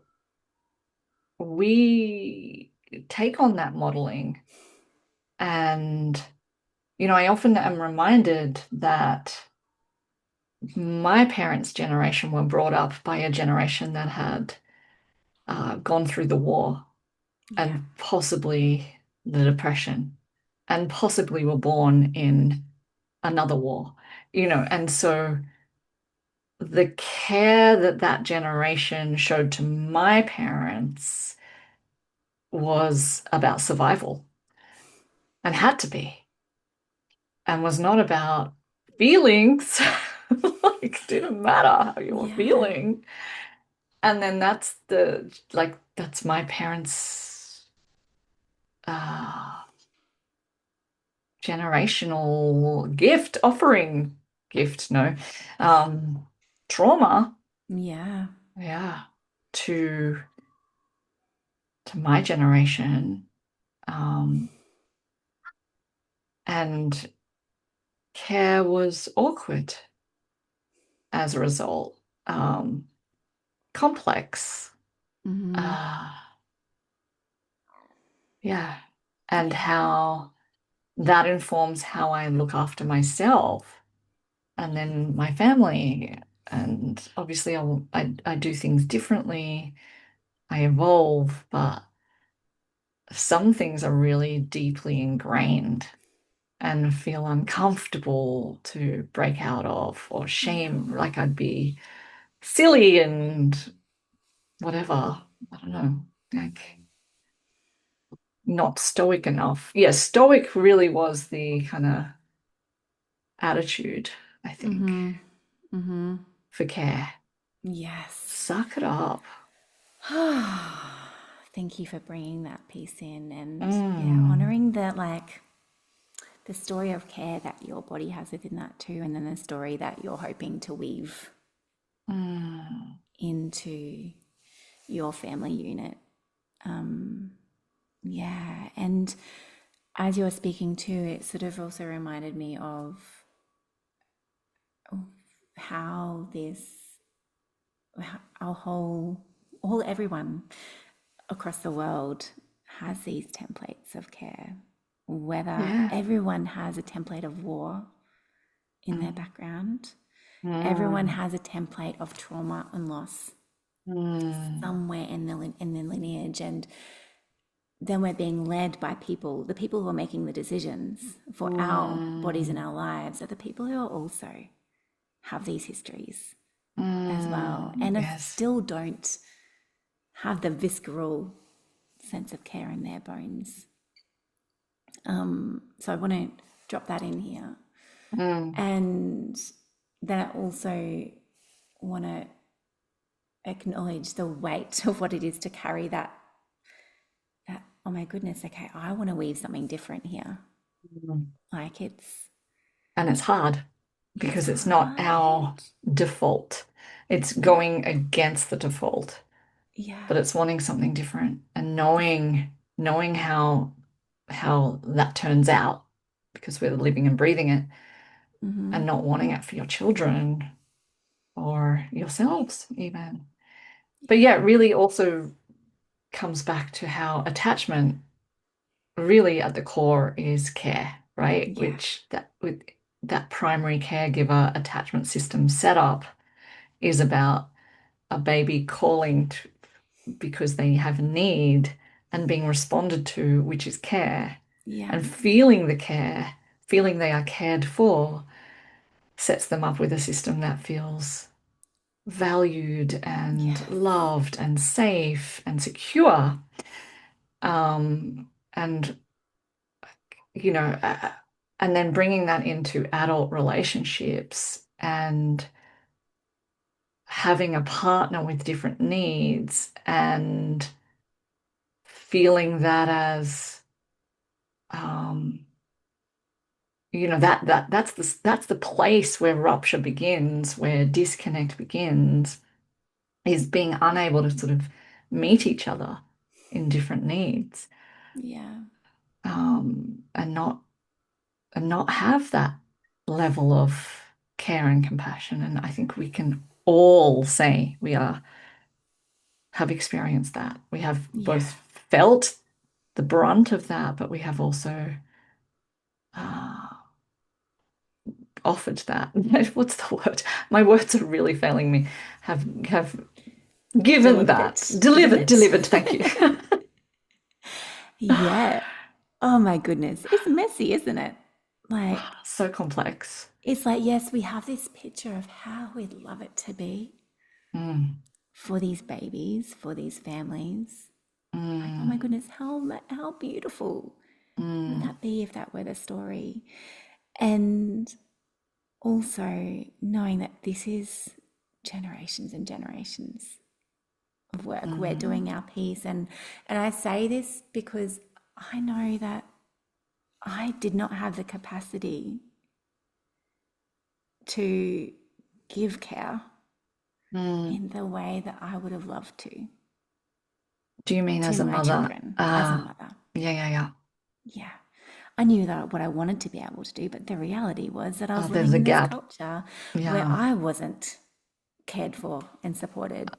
we take on that modeling. And, I often am reminded that my parents' generation were brought up by a generation that had gone through the war yeah. and possibly the Depression and possibly were born in another war, and so the care that that generation showed to my parents was about survival and had to be, and was not about feelings. Like, it didn't matter how you were Yeah. feeling. And then that's my parents' uh, generational gift, no, um, trauma, Yeah. yeah, to my generation. Um, and care was awkward as a result, complex. Mm-hmm. Uh, yeah. And Yeah. how that informs how I look after myself and then my family. And obviously, I do things differently. I evolve, but some things are really deeply ingrained and feel uncomfortable to break out of, or Yeah. shame, like I'd be silly and whatever. I don't know, like not stoic enough. Yeah, stoic really was the kind of attitude, I think, Mm-hmm. Mm-hmm. for care. Yes. Suck it up. Thank you for bringing that piece in, and yeah, Mm, honoring that, like the story of care that your body has within that too, and then the story that you're hoping to weave mm, into your family unit. Yeah, and as you're speaking too, it sort of also reminded me of how our all everyone across the world has these templates of care, whether yeah. everyone has a template of war in their Mm, background, everyone mm, has a template of trauma and loss mm, somewhere in the lineage, and then we're being led by people. The people who are making the decisions for our bodies and mm, our lives are the people who are also have these histories as well, and if yes. still don't have the visceral sense of care in their bones. So I want to drop that in here. Mm, And then I also want to acknowledge the weight of what it is to carry that, oh my goodness, okay, I want to weave something different here. mm. Like And it's hard it's because it's not our hard. default. It's Yeah. going against the default, Yeah. but it's wanting something different and It's knowing how that turns out because we're living and breathing it and not wanting it for your children or yourselves even. But yeah, it yeah. really also comes back to how attachment really at the core is care, right? Yeah. Which that with that primary caregiver attachment system setup is about a baby calling to, because they have a need and being responded to, which is care, Yeah. and feeling the care, feeling they are cared for, sets them up with a system that feels valued and Yes. loved and safe and secure. And you know, and then bringing that into adult relationships and having a partner with different needs and feeling that as um, that's the place where rupture begins, where disconnect begins, is being unable to sort of meet each other in different needs, Yeah. and not have that level of care and compassion. And I think we can all say we have experienced that. We have Yeah. both felt the brunt of that, but we have also uh, offered that. What's the word? My words are really failing me. Have given Delivered that, it. delivered, Delivered. delivered. Thank you. Yeah. Oh my goodness. It's messy, isn't it? Like, So complex. it's like, yes, we have this picture of how we'd love it to be Mm, for these babies, for these families. Like, oh my mm, goodness, how beautiful would mm, that be if that were the story? And also knowing that this is generations and generations of work. We're doing mm, our piece, and I say this because I know that I did not have the capacity to give care mm. in the way that I would have loved Do you mean to as a my mother? children as a mother. Yeah, yeah, yeah. Yeah. I knew that what I wanted to be able to do, but the reality was that I Oh, was there's living a in this gap. culture where Yeah. I wasn't cared for and supported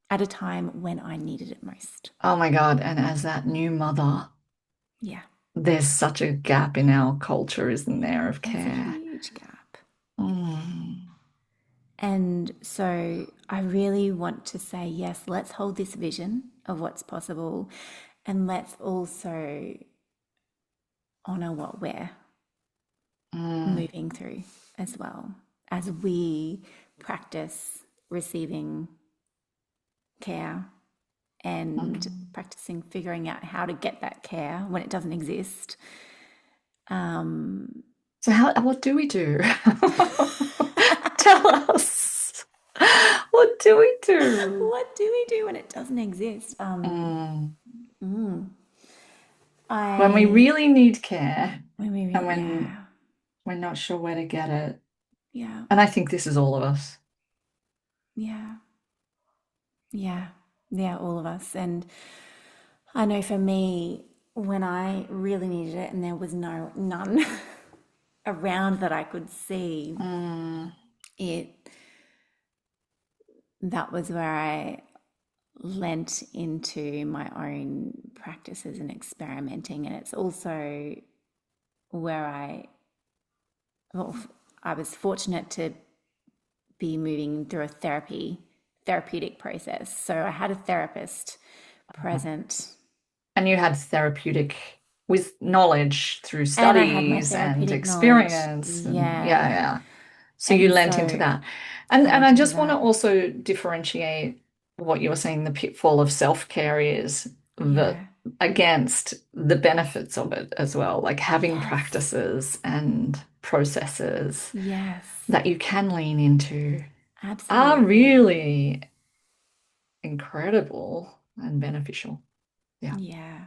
at a time when I needed it most. Oh my God. And as that new mother, Yeah. there's such a gap in our culture, isn't there, of There's a care? huge gap. Mm, And so I really want to say, yes, let's hold this vision of what's possible, and let's also honor what we're mm, moving through as well as we practice receiving care and mm, practicing figuring out how to get that care when it doesn't exist. So what do we do? Tell us. What do we do? What do we do when it doesn't exist? Mm. Mm, When we I really need care when we and when yeah, we're not sure where to get it. yeah, And I think this is all of us. yeah, yeah, yeah, all of us. And I know for me, when I really needed it and there was none around that I could see, Mm, it that was where I lent into my own practices and experimenting. And it's also where well, I was fortunate to be moving through a therapeutic process. So I had a therapist present, and you had therapeutic with knowledge through and I had my studies and therapeutic knowledge. experience and yeah, Yeah. yeah. So you And lent into so that. I And lent I into just want to that. also differentiate what you were saying the pitfall of self-care is the Yeah. against the benefits of it as well, like having Yes. practices and processes Yes. that you can lean into are Absolutely. really incredible and beneficial. Yeah. Yeah.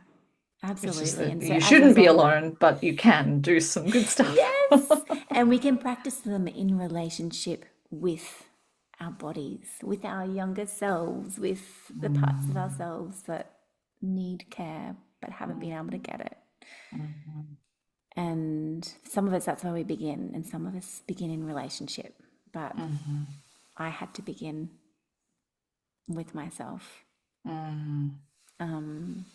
It's just Absolutely. that And so you as a shouldn't be result of that, alone, but you can do some good stuff. yes. And we can practice them in relationship with our bodies, with our younger selves, with the parts of Mm, ourselves that need care but haven't been able to mm, get it. mm, And some of us, that's where we begin, and some of us begin in relationship. But mm, I had to begin with myself. mm. Um,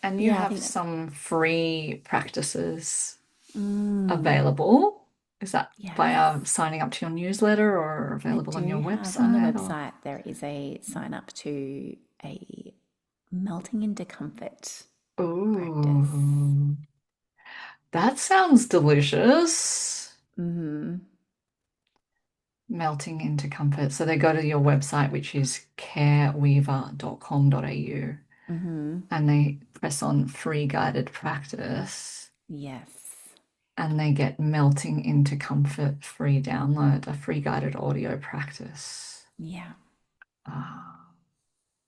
And you yeah, I have think that's, some free practices mm, available. Is that yes. via signing up to your newsletter or I available on your do have on the website or? website, there is a sign up to a melting into comfort practice. Ooh, that sounds delicious. Mm-hmm. Melting into comfort. So they go to your website, which is careweaver.com.au, Mm-hmm. and they press on free guided practice Yes. and they get melting into comfort free download, a free guided audio practice. Yeah. Ah,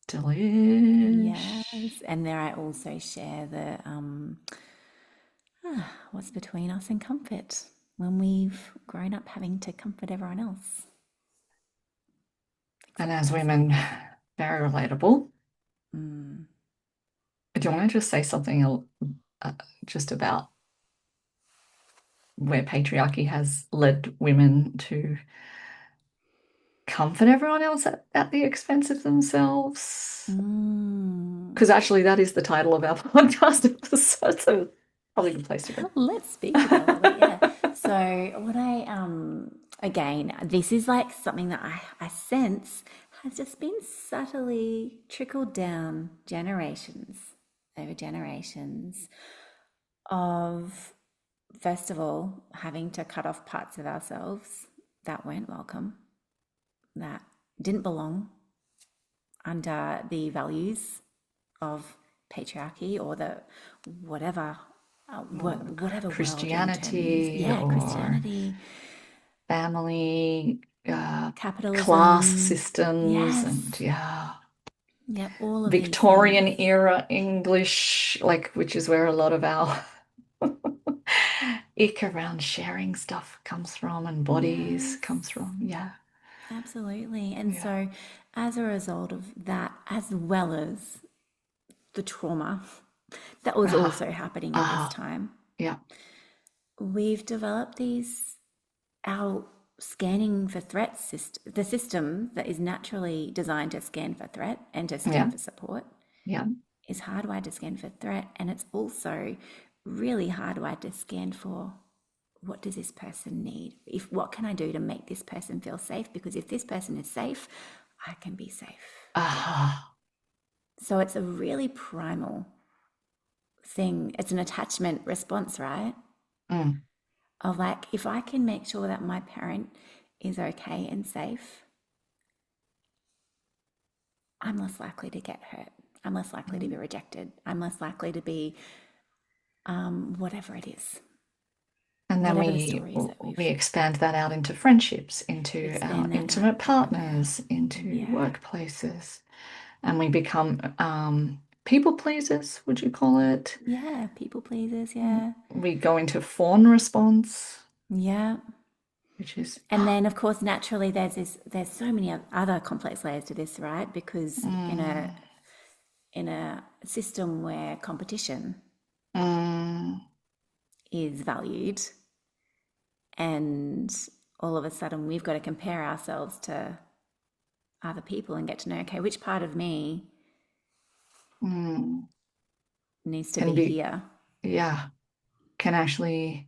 delish. Yes. And there I also share the what's between us and comfort when we've grown up having to comfort everyone else, And except as for women, ourselves. very relatable. Mm. Do you want to just say something uh, just about where patriarchy has led women to comfort everyone else at the expense of themselves? Mm. Because actually, that is the title of our podcast episode, so probably a good place to go. Let's speak about all that. Yeah. So what I again, this is like something that I sense has just been subtly trickled down generations over generations of first of all having to cut off parts of ourselves that weren't welcome, that didn't belong under the values of patriarchy or the whatever Or whatever world you want to term use. Christianity Yeah, or Christianity, family, class capitalism. systems, and Yes. yeah, Yep, all of these Victorian things. era English, like which is where a lot of our ick around sharing stuff comes from and bodies Yes, comes from. Yeah, absolutely. And yeah. so, as a result of that, as well as the trauma that was Ah, also happening at this ah, time, yeah, we've developed our scanning for threats the system that is naturally designed to scan for threat and to yeah, scan for support yeah. is hardwired to scan for threat, and it's also really hardwired to scan for what does this person need, if what can I do to make this person feel safe, because if this person is safe I can be safe. Ah, So it's a really primal thing. It's an attachment response, right? mm, Of like, if I can make sure that my parent is okay and safe, I'm less likely to get hurt. I'm less likely to be mm, rejected. I'm less likely to be whatever it is. And then whatever the we stories that we we've expand that out into friendships, into our expand that out. intimate partners, into Yeah. workplaces, and we become people pleasers, would you call it? Yeah. People pleasers. Yeah. We go into fawn response, Yeah. which is And then, of course, naturally, there's so many other complex layers to this, right? Because mm, in a system where competition mm, is valued, and all of a sudden we've got to compare ourselves to other people and get to know, okay, which part of me mm, needs to can be be, here, yeah, can actually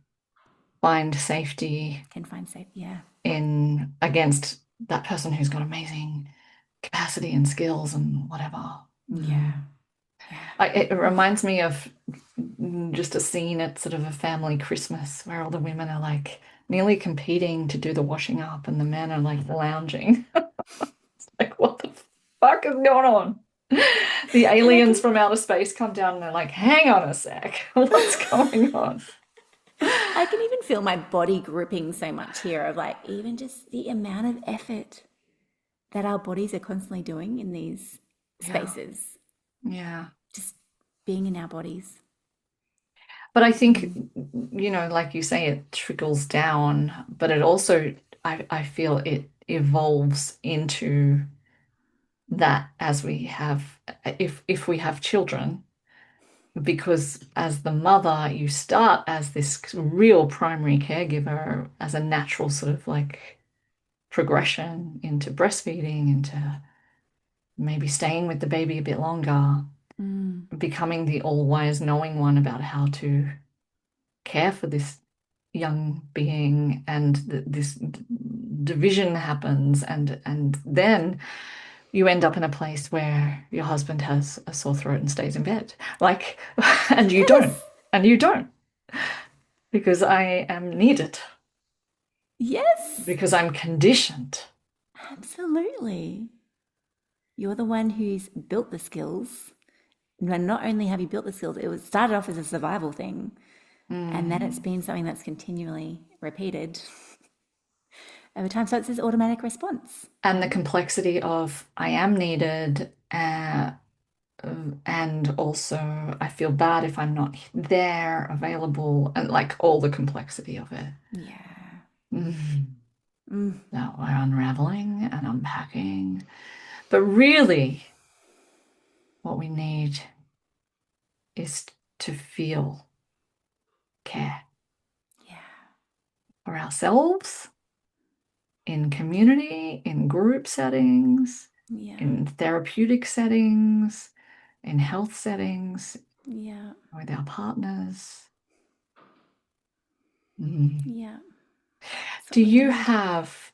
find safety can find safe. Yeah. in against that person who's got amazing capacity and skills and whatever. Yeah. Yeah. It Oof. reminds me of just a scene at sort of a family Christmas where all the women are like nearly competing to do the washing up and the men are like lounging. Like, what the fuck is going on? The And I aliens can from outer space come down and they're like, hang on a sec, what's going on? I can even feel my body gripping so much here of like even just the amount of effort that our bodies are constantly doing in these Yeah, spaces, yeah. just being in our bodies. But I think, Mm. like you say, it trickles down, but it also, I feel it evolves into that as we have, if we have children, because as the mother, you start as this real primary caregiver, as a natural sort of like progression into breastfeeding, into maybe staying with the baby a bit longer, Mm. becoming the all-wise knowing one about how to care for this young being, and this division happens, and then you end up in a place where your husband has a sore throat and stays in bed, like, and you don't, Yes. and you don't, because I am needed, Yes. because I'm conditioned. Absolutely. You're the one who's built the skills. And not only have you built the skills, it was started off as a survival thing, and then it's Mm. been something that's continually repeated over time. So it's this automatic response. And the complexity of I am needed, and also I feel bad if I'm not there, available, and like all the complexity of it. Yeah. Mm. Mm. That we're unraveling and unpacking. But really, what we need is to feel care Yeah. for ourselves in community, in group settings, Yeah. in therapeutic settings, in health settings, Yeah. with our partners. Mm. Yeah. That's Do what we you need. have,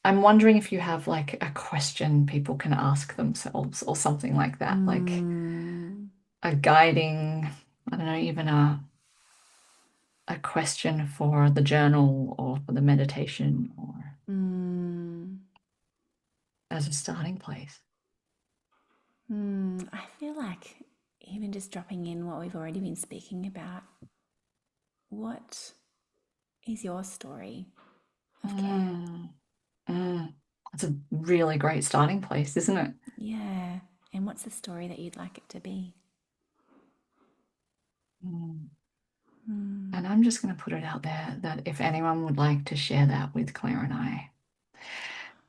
I'm wondering if you have like a question people can ask themselves or something like that, like Mm. a guiding, I don't know, even a question for the journal or for the meditation or Mm. as a starting place. I feel like even just dropping in what we've already been speaking about, what is your story of care? Mm, mm. That's a really great starting place, isn't it? Yeah. And what's the story that you'd like it to be? Mm. Mm. And I'm just going to put it out there that if anyone would like to share that with Claire and I,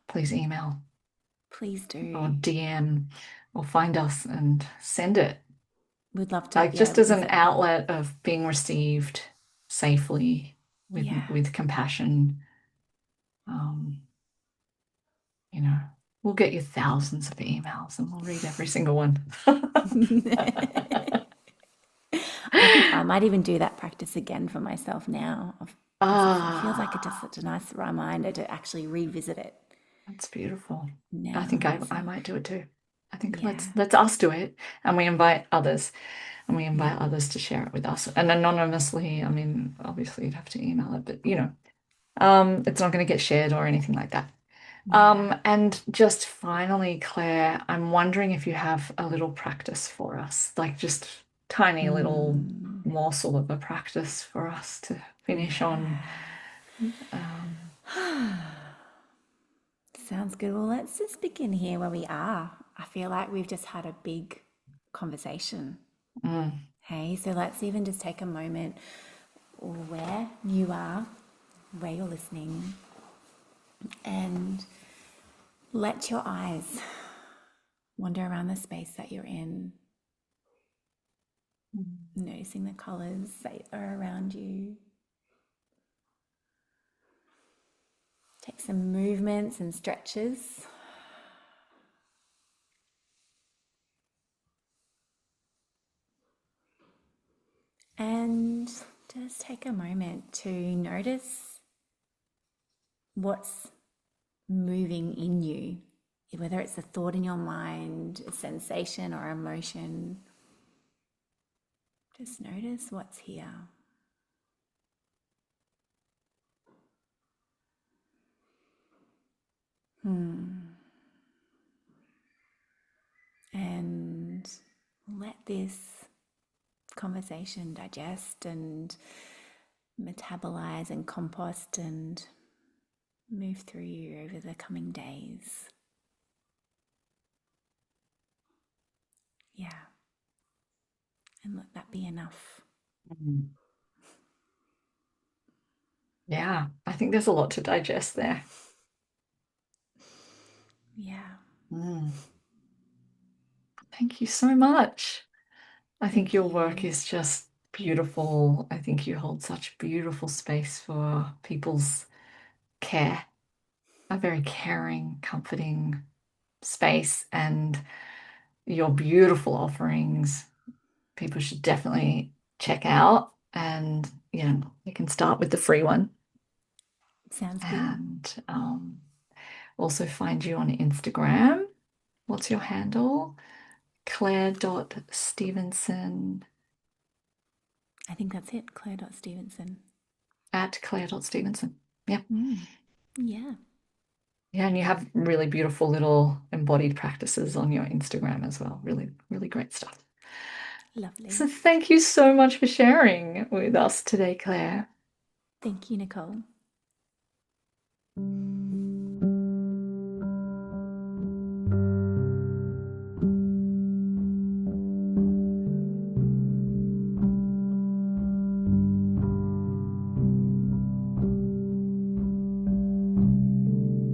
please email Please or do. DM or find us and send it. We'd love to, Like yeah, just we as can an say, outlet of being received safely yeah. with compassion. Um, you know, we'll get you thousands of emails and we'll read every single one. I think I might even do that practice again for myself now because it feels like it's just Ah, such a nice reminder to actually revisit it that's beautiful. I now for think I myself. might do it too. I think Yeah. let's us do it, and we invite others, and we Yeah. invite others to share it with us, and anonymously. I mean, obviously you'd have to email it, but it's not going to get shared or anything like that. Yeah. And just finally, Claire, I'm wondering if you have a little practice for us, like just tiny little Mm. morsel of a practice for us to finish on. Yeah. Um, Sounds good. Well, let's just begin here where we are. I feel like we've just had a big conversation. mm, Hey, so let's even just take a moment where you are, where you're listening, and let your eyes wander around the space that you're in, noticing the colors that are around you. Take some movements and stretches. And just take a moment to notice what's moving in you, whether it's a thought in your mind, a sensation, or emotion. Just notice what's here. And let this conversation digest and metabolize and compost and move through you over the coming days. Yeah, and let that be enough. mm. Yeah, I think there's a lot to digest there. Yeah, Mm. Thank you so much. I think thank your work you. is just beautiful. I think you hold such beautiful space for people's care, a very caring, comforting space, and your beautiful offerings. People should definitely check out. And, you can start with the free one Sounds good. and also find you on Instagram. What's your handle? Claire.Stephensen I think that's it. Claire.Stephensen. at Claire.Stephensen. Yeah. Yeah, Yeah. And you have really beautiful little embodied practices on your Instagram as well. Really, really great stuff. lovely. So thank you so much for sharing with us today, Claire. Thank you, Nicole.